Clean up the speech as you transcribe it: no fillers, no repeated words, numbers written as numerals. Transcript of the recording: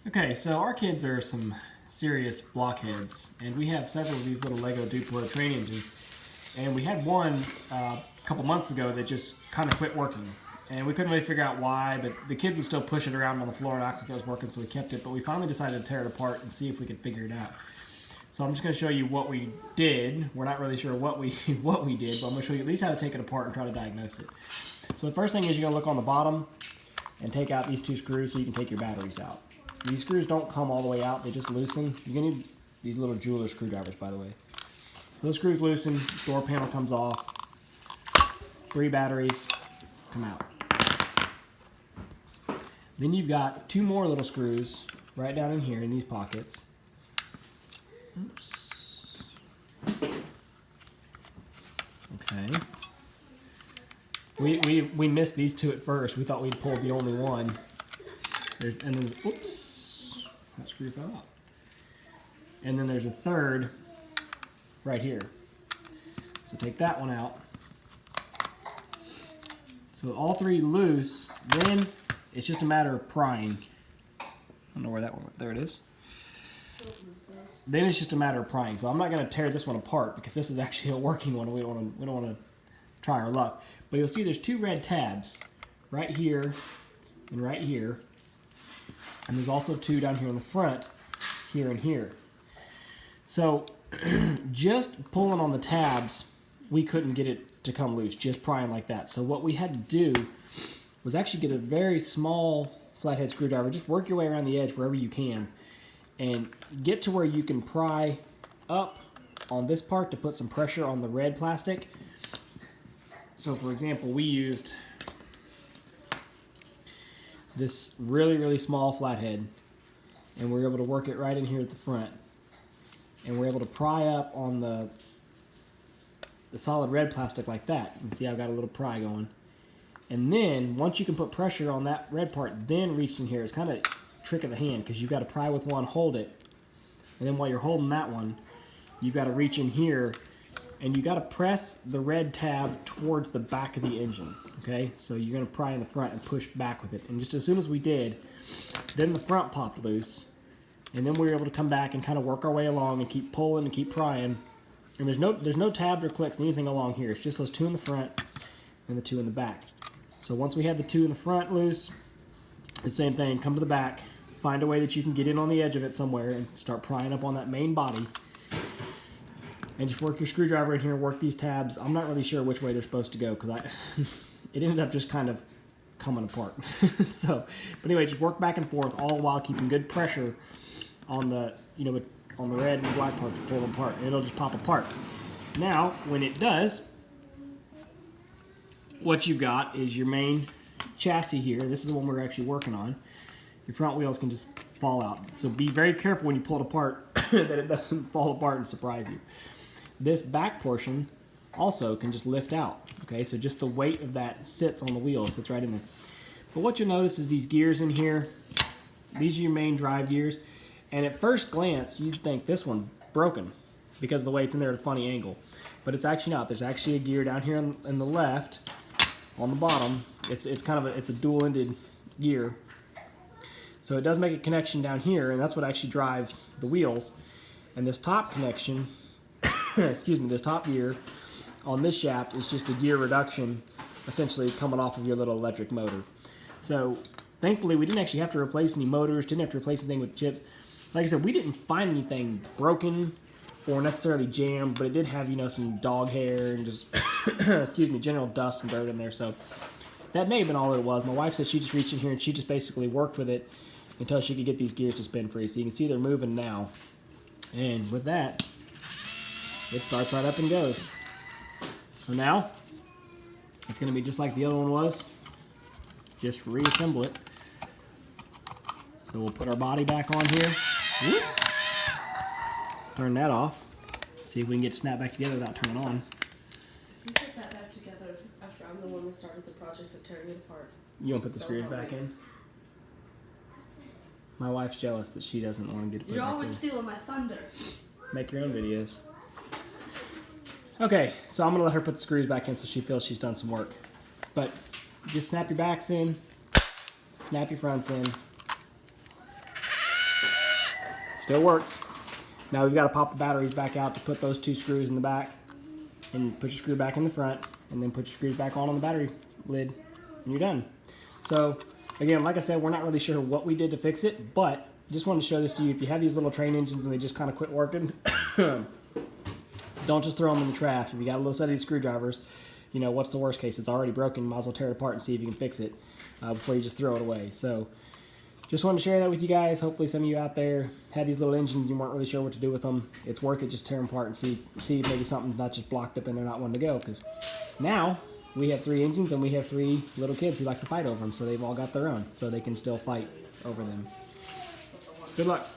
Okay, so our kids are some serious blockheads, and we have several of these little Lego Duplo train engines. And we had one a couple months ago that just kind of quit working. And we couldn't really figure out why, but the kids would still push it around on the floor and act like it was working, so we kept it. But we finally decided to tear it apart and see if we could figure it out. So I'm just going to show you what we did. We're not really sure what we did, but I'm going to show you at least how to take it apart and try to diagnose it. So the first thing is you're going to look on the bottom and take out these two screws so you can take your batteries out. These screws don't come all the way out, they just loosen. You're going to need these little jeweler screwdrivers, by the way. So those screws loosen, door panel comes off, 3 batteries come out. Then you've got 2 more little screws right down in here in these pockets. Oops. Okay. We missed these 2 at first. We thought we'd pulled the only one. And then, oops, that screw fell out. And then there's a third right here. So take that one out. So with all 3 loose, then it's just a matter of prying. I don't know where that one went. There it is. Then it's just a matter of prying. So I'm not going to tear this one apart because this is actually a working one. We don't want to try our luck. But you'll see there's 2 red tabs right here and right here. And there's also 2 down here in the front, here and here. So just pulling on the tabs, we couldn't get it to come loose, just prying like that. So what we had to do was actually get a very small flathead screwdriver, just work your way around the edge wherever you can, and get to where you can pry up on this part to put some pressure on the red plastic. So for example, we used this really small flathead, and we're able to work it right in here at the front, and we're able to pry up on the solid red plastic like that. You can see I've got a little pry going. And then once you can put pressure on that red part, then reach in here. It's kind of a trick of the hand because you've got to pry with one, hold it, and then while you're holding that one, you've got to reach in here and you got to press the red tab towards the back of the engine. Okay, so you're going to pry in the front and push back with it. And just as soon as we did, then the front popped loose, and then we were able to come back and kind of work our way along and keep pulling and keep prying. And there's no tabs or clicks, anything along here. It's just those 2 in the front and the 2 in the back. So once we had the 2 in the front loose, the same thing, come to the back, find a way that you can get in on the edge of it somewhere and start prying up on that main body. And just work your screwdriver in here and work these tabs. I'm not really sure which way they're supposed to go because it ended up just kind of coming apart. So, but anyway, just work back and forth all while keeping good pressure on the, on the red and the black part to pull them apart. And it'll just pop apart. Now, when it does, what you've got is your main chassis here. This is the one we're actually working on. Your front wheels can just fall out. So be very careful when you pull it apart that it doesn't fall apart and surprise you. This back portion also can just lift out. Okay, so just the weight of that sits on the wheels, sits right in there. But what you'll notice is these gears in here, these are your main drive gears. And at first glance, you'd think this one's broken because the weight's in there at a funny angle. But it's actually not. There's actually a gear down here on the left, on the bottom. It's kind of it's a dual-ended gear. So it does make a connection down here, and that's what actually drives the wheels. And this top connection, excuse me, this top gear on this shaft is just a gear reduction, essentially coming off of your little electric motor. So thankfully, we didn't actually have to replace any motors, didn't have to replace anything with chips. Like I said, we didn't find anything broken or necessarily jammed, but it did have, some dog hair and just, excuse me, general dust and dirt in there. So that may have been all it was. My wife said she just reached in here and she just basically worked with it until she could get these gears to spin free. So you can see they're moving now. And with that, it starts right up and goes. So now, it's going to be just like the other one was. Just reassemble it. So we'll put our body back on here. Whoops. Turn that off. See if we can get it snapped back together without turning on. You put that back together after I'm the one who started the project of tearing it apart. You want to put the screws back in? My wife's jealous that she doesn't want to get it put You're back always in. stealing my thunder. Make your own videos. Okay, so I'm going to let her put the screws back in so she feels she's done some work. But just snap your backs in, snap your fronts in. Still works. Now we've got to pop the batteries back out to put those 2 screws in the back, and put your screw back in the front, and then put your screws back on the battery lid, and you're done. So again, like I said, we're not really sure what we did to fix it, but just wanted to show this to you. If you have these little train engines and they just kind of quit working, don't just throw them in the trash. If you got a little set of these screwdrivers, you know, what's the worst case? It's already broken. You might as well tear it apart and see if you can fix it before you just throw it away. So just wanted to share that with you guys. Hopefully some of you out there had these little engines, you weren't really sure what to do with them. It's worth it. Just tear them apart and see maybe something's not just blocked up and they're not wanting to go. Because now we have 3 engines and we have 3 little kids who like to fight over them. So they've all got their own. So they can still fight over them. Good luck.